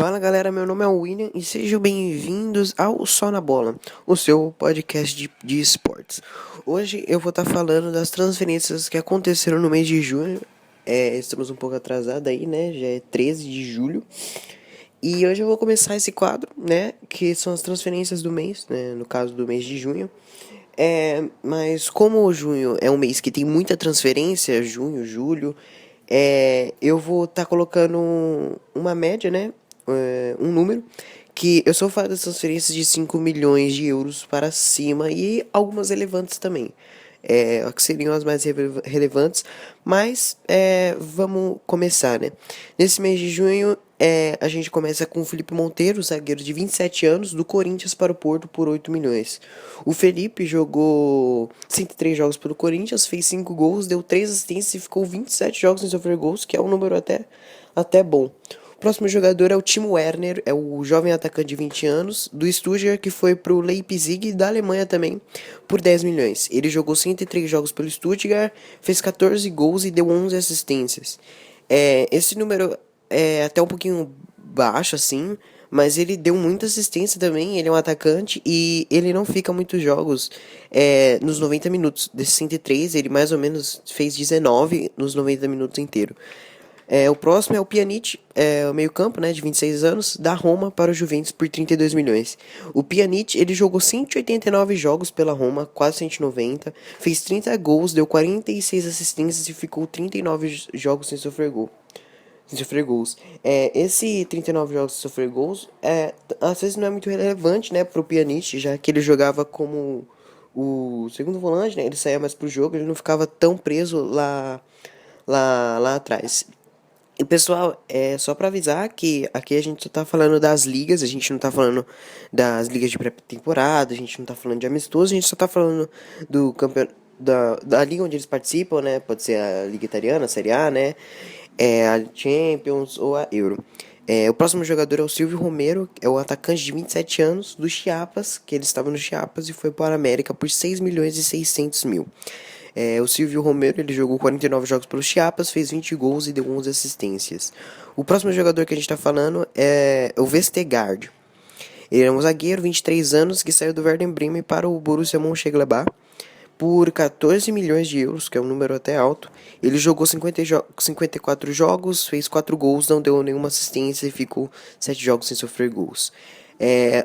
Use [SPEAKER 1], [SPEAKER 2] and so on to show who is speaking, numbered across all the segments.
[SPEAKER 1] Fala galera, meu nome é William e sejam bem-vindos ao Só na Bola, o seu podcast de esportes. Hoje eu vou estar falando das transferências que aconteceram no mês de junho. Estamos um pouco atrasados aí, né? Já é 13 de julho. E hoje eu vou começar esse quadro, né? Que são as transferências do mês, né? No caso do mês de junho. Mas como junho é um mês que tem muita transferência, junho, julho, eu vou estar colocando uma média, né? Um número que eu só faço das transferências de 5 milhões de euros para cima e algumas relevantes também. Que seriam as mais relevantes, mas vamos começar, né? Nesse mês de junho, a gente começa com o Felipe Monteiro, zagueiro de 27 anos, do Corinthians para o Porto por 8 milhões. O Felipe jogou 103 jogos pelo Corinthians, fez 5 gols, deu 3 assistências e ficou 27 jogos sem sofrer gols, que é um número até bom. O próximo jogador é o Timo Werner, é o jovem atacante de 20 anos, do Stuttgart, que foi pro Leipzig da Alemanha também, por 10 milhões. Ele jogou 103 jogos pelo Stuttgart, fez 14 gols e deu 11 assistências. Esse número é até um pouquinho baixo, assim, mas ele deu muita assistência também. Ele é um atacante e ele não fica muitos jogos nos 90 minutos. Desses 103, ele mais ou menos fez 19 nos 90 minutos inteiro. O próximo é o Pjanic, o meio-campo, né, de 26 anos, da Roma para o Juventus por 32 milhões. O Pjanic, ele jogou 189 jogos pela Roma, quase 190, fez 30 gols, deu 46 assistências e ficou 39 jogos sem sofrer gols. Esse 39 jogos sem sofrer gols, às vezes não é muito relevante, né, pro Pjanic, já que ele jogava como o segundo volante, né, ele saía mais pro jogo, ele não ficava tão preso lá atrás. E pessoal, é só pra avisar que aqui a gente só tá falando das ligas, a gente não tá falando das ligas de pré-temporada, a gente não tá falando de amistoso, a gente só tá falando do campeonato. Da liga onde eles participam, né? Pode ser a Liga Italiana, a Série A, né? A Champions ou a Euro. O próximo jogador é o Silvio Romero, é o atacante de 27 anos do Chiapas, que ele estava no Chiapas e foi para a América por 6 milhões e 600 mil. O Silvio Romero, ele jogou 49 jogos pelo Chiapas, fez 20 gols e deu 11 assistências. O próximo jogador que a gente está falando é o Vestergaard. Ele é um zagueiro, 23 anos, que saiu do Werder Bremen para o Borussia Mönchengladbach por 14 milhões de euros, que é um número até alto. Ele jogou 54 jogos, fez 4 gols, não deu nenhuma assistência e ficou 7 jogos sem sofrer gols.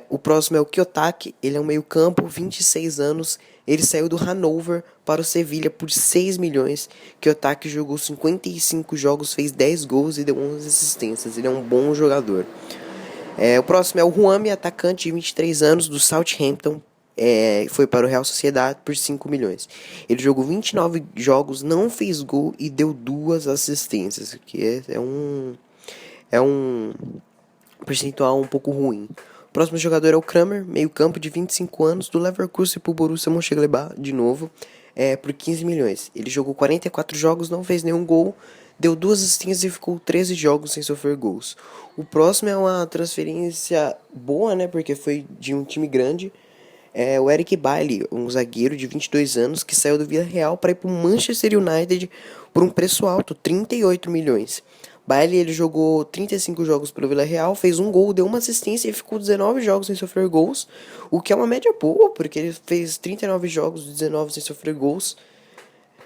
[SPEAKER 1] O próximo é o Kiyotaki, ele é um meio-campo, 26 anos. Ele saiu do Hannover para o Sevilha por 6 milhões. Kiyotaki jogou 55 jogos, fez 10 gols e deu 11 assistências. Ele é um bom jogador. O próximo é o Juami, atacante de 23 anos do Southampton. Foi para o Real Sociedade por 5 milhões. Ele jogou 29 jogos, não fez gol e deu 2 assistências, que é um percentual um pouco ruim. O próximo jogador é o Kramer, meio-campo de 25 anos, do Leverkusen para o Borussia Mönchengladbach, de novo, por 15 milhões. Ele jogou 44 jogos, não fez nenhum gol, deu 2 assistências e ficou 13 jogos sem sofrer gols. O próximo é uma transferência boa, né, porque foi de um time grande. O Eric Bailly, um zagueiro de 22 anos que saiu do Villarreal para ir para o Manchester United por um preço alto, 38 milhões. Bailly, ele jogou 35 jogos pelo Villarreal, fez um gol, deu uma assistência e ficou 19 jogos sem sofrer gols, o que é uma média boa, porque ele fez 39 jogos, 19 sem sofrer gols.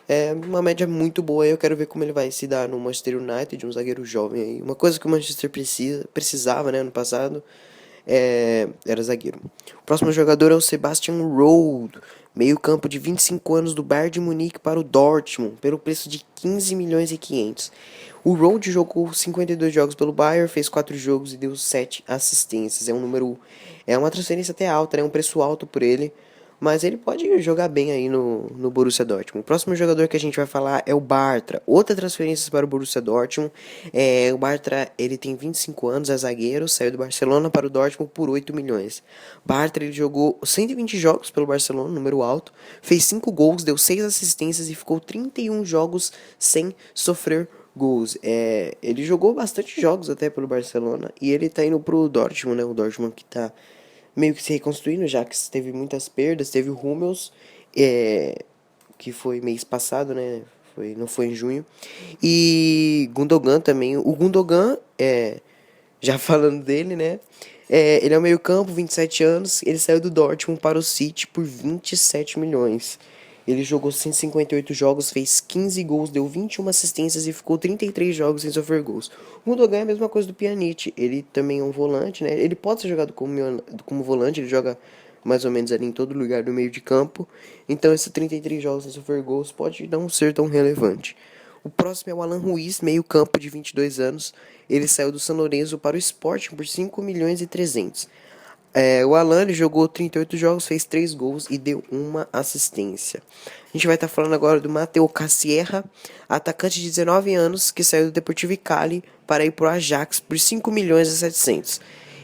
[SPEAKER 1] É uma média muito boa. Eu quero ver como ele vai se dar no Manchester United, um zagueiro jovem aí. Uma coisa que o Manchester precisava, né, no passado, era zagueiro. O próximo jogador é o Sebastian Rode, meio campo de 25 anos do Bayern de Munique para o Dortmund, pelo preço de 15 milhões e 500. O Rode jogou 52 jogos pelo Bayern, fez 4 jogos e deu 7 assistências. É uma transferência até alta, né, um preço alto por ele. Mas ele pode jogar bem aí no Borussia Dortmund. O próximo jogador que a gente vai falar é o Bartra. Outra transferência para o Borussia Dortmund. O Bartra, ele tem 25 anos, é zagueiro, saiu do Barcelona para o Dortmund por 8 milhões. Bartra, ele jogou 120 jogos pelo Barcelona, número alto, fez 5 gols, deu 6 assistências e ficou 31 jogos sem sofrer gols. Ele jogou bastante jogos até pelo Barcelona e ele tá indo pro Dortmund, né? O Dortmund que tá meio que se reconstruindo, já que teve muitas perdas. Teve o Hummels, que foi mês passado, né? Não foi em junho. E Gundogan também. O Gundogan Já falando dele, né? Ele é o meio-campo, 27 anos. Ele saiu do Dortmund para o City por 27 milhões. Ele jogou 158 jogos, fez 15 gols, deu 21 assistências e ficou 33 jogos sem sofrer gols. O Gundogan é a mesma coisa do Pjanic. Ele também é um volante, né? Ele pode ser jogado como volante, ele joga mais ou menos ali em todo lugar do meio de campo. Então, esses 33 jogos sem sofrer gols pode não ser tão relevante. O próximo é o Alan Ruiz, meio campo de 22 anos. Ele saiu do San Lorenzo para o Sporting por 5 milhões e 300. O Alan ele jogou 38 jogos, fez 3 gols e deu uma assistência. A gente vai estar falando agora do Mateu Cassierra, atacante de 19 anos, que saiu do Deportivo Cali para ir para o Ajax por 5 milhões e 700.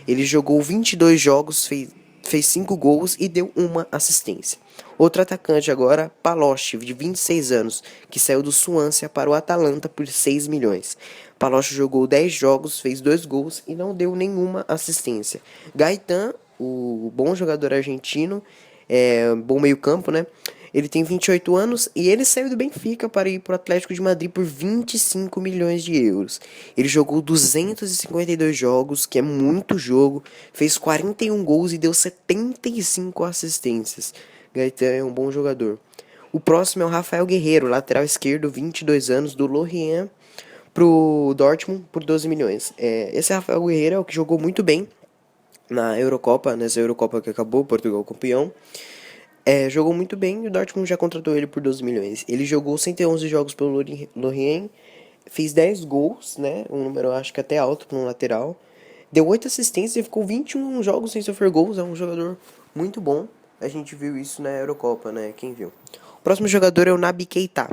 [SPEAKER 1] Ele jogou 22 jogos, fez 5 gols e deu uma assistência. Outro atacante agora, Paloschi, de 26 anos, que saiu do Swansea para o Atalanta por 6 milhões. Paloschi jogou 10 jogos, fez 2 gols e não deu nenhuma assistência. Gaetan, o bom jogador argentino, bom meio campo, né? Ele tem 28 anos e ele saiu do Benfica para ir para o Atlético de Madrid por 25 milhões de euros. Ele jogou 252 jogos, que é muito jogo, fez 41 gols e deu 75 assistências. Gaetan é um bom jogador. O próximo é o Rafael Guerreiro, lateral esquerdo, 22 anos, do Lorient pro Dortmund por 12 milhões. Esse Rafael Guerreiro é o que jogou muito bem na Eurocopa, nessa Eurocopa que acabou, Portugal campeão. Jogou muito bem e o Dortmund já contratou ele por 12 milhões. Ele jogou 111 jogos pelo Lorient, fez 10 gols, né? Um número acho que até alto para um lateral. Deu 8 assistências e ficou 21 jogos sem sofrer gols. É um jogador muito bom. A gente viu isso na Eurocopa, né? Quem viu? O próximo jogador é o Naby Keita.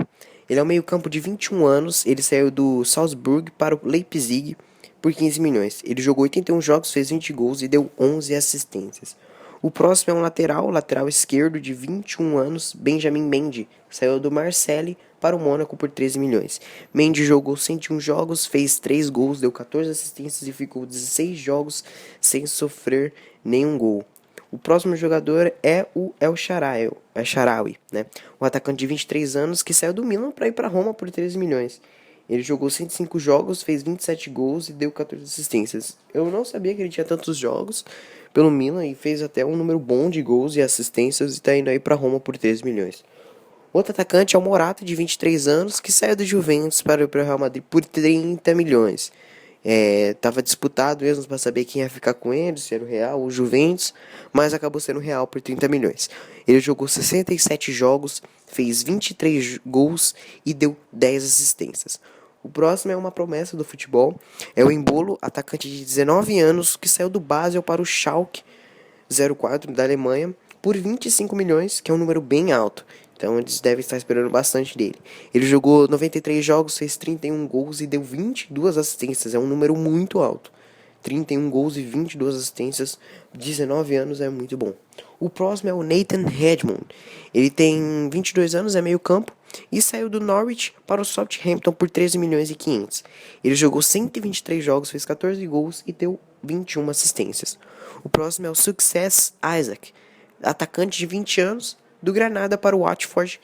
[SPEAKER 1] Ele é um meio-campo de 21 anos. Ele saiu do Salzburg para o Leipzig por 15 milhões. Ele jogou 81 jogos, fez 20 gols e deu 11 assistências. O próximo é um lateral esquerdo de 21 anos, Benjamin Mendy. Saiu do Marseille para o Mônaco por 13 milhões. Mendy jogou 101 jogos, fez 3 gols, deu 14 assistências e ficou 16 jogos sem sofrer nenhum gol. O próximo jogador é o El Shaarawy, né? O atacante de 23 anos que saiu do Milan para ir para Roma por 13 milhões. Ele jogou 105 jogos, fez 27 gols e deu 14 assistências. Eu não sabia que ele tinha tantos jogos pelo Milan e fez até um número bom de gols e assistências e está indo aí para Roma por 13 milhões. Outro atacante é o Morata, de 23 anos, que saiu do Juventus para ir para o Real Madrid por 30 milhões. Tava disputado mesmo para saber quem ia ficar com ele, se era o Real ou o Juventus, mas acabou sendo o Real por 30 milhões. Ele jogou 67 jogos, fez 23 gols e deu 10 assistências. O próximo é uma promessa do futebol, é o Embolo, atacante de 19 anos, que saiu do Basel para o Schalke 04 da Alemanha por 25 milhões, que é um número bem alto. Então eles devem estar esperando bastante dele. Ele jogou 93 jogos, fez 31 gols e deu 22 assistências. É um número muito alto. 31 gols e 22 assistências, 19 anos é muito bom. O próximo é o Nathan Redmond. Ele tem 22 anos, é meio campo e saiu do Norwich para o Southampton por 13 milhões e 500. Ele jogou 123 jogos, fez 14 gols e deu 21 assistências. O próximo é o Success Isaac, atacante de 20 anos, do Granada para o Watford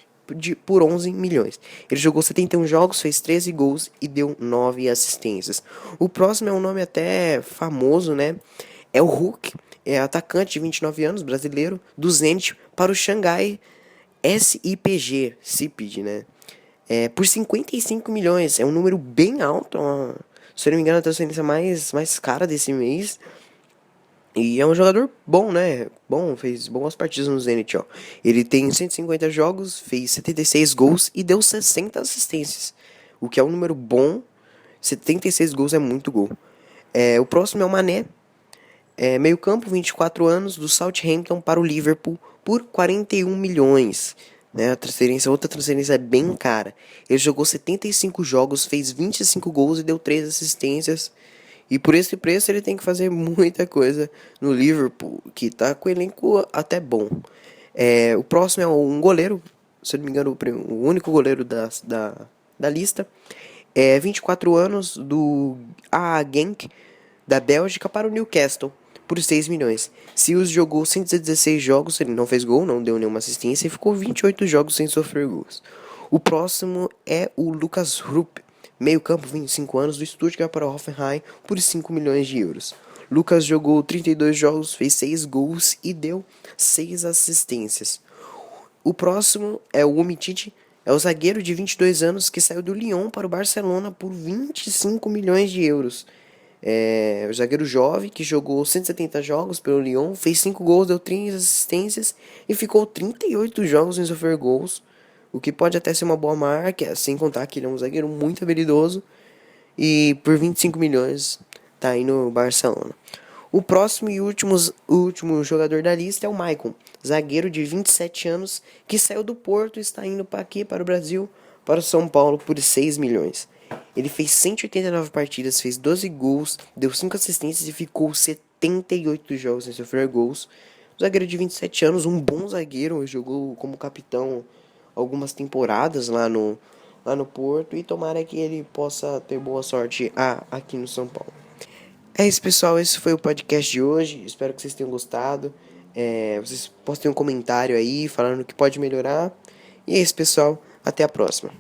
[SPEAKER 1] por 11 milhões. Ele jogou 71 jogos, fez 13 gols e deu 9 assistências. O próximo é um nome até famoso, né? É o Hulk, atacante de 29 anos, brasileiro, do Zenit para o Xangai SIPG, né? Por 55 milhões. É um número bem alto. Se eu não me engano, a transferência mais cara desse mês. E é um jogador bom, né? Bom, fez boas partidas no Zenit, ó. Ele tem 150 jogos, fez 76 gols e deu 60 assistências. O que é um número bom. 76 gols é muito gol. O próximo é o Mané. Meio campo, 24 anos, do Southampton para o Liverpool por 41 milhões. Né? Outra transferência bem cara. Ele jogou 75 jogos, fez 25 gols e deu 3 assistências. E por esse preço ele tem que fazer muita coisa no Liverpool, que tá com o elenco até bom. O próximo é um goleiro, se eu não me engano, o único goleiro da lista. 24 anos, do Genk, da Bélgica, para o Newcastle, por 6 milhões. Silas jogou 116 jogos, ele não fez gol, não deu nenhuma assistência e ficou 28 jogos sem sofrer gols. O próximo é o Lucas Rupp, Meio campo, 25 anos, do Stuttgart para o Hoffenheim por 5 milhões de euros. Lucas jogou 32 jogos, fez 6 gols e deu 6 assistências. O próximo é o Umtiti, é o zagueiro de 22 anos que saiu do Lyon para o Barcelona por 25 milhões de euros. É o zagueiro jovem que jogou 170 jogos pelo Lyon, fez 5 gols, deu 3 assistências e ficou 38 jogos sem sofrer gols, o que pode até ser uma boa marca, sem contar que ele é um zagueiro muito habilidoso e por 25 milhões tá aí no Barcelona. O próximo e último jogador da lista é o Maicon, zagueiro de 27 anos que saiu do Porto e está indo para aqui, para o Brasil, para o São Paulo por 6 milhões. Ele fez 189 partidas, fez 12 gols, deu 5 assistências e ficou 78 jogos sem sofrer gols. Zagueiro de 27 anos, um bom zagueiro, jogou como capitão algumas temporadas lá no Porto e tomara que ele possa ter boa sorte aqui no São Paulo. É isso, pessoal. Esse foi o podcast de hoje. Espero que vocês tenham gostado. Vocês postem um comentário aí falando o que pode melhorar. E é isso, pessoal. Até a próxima.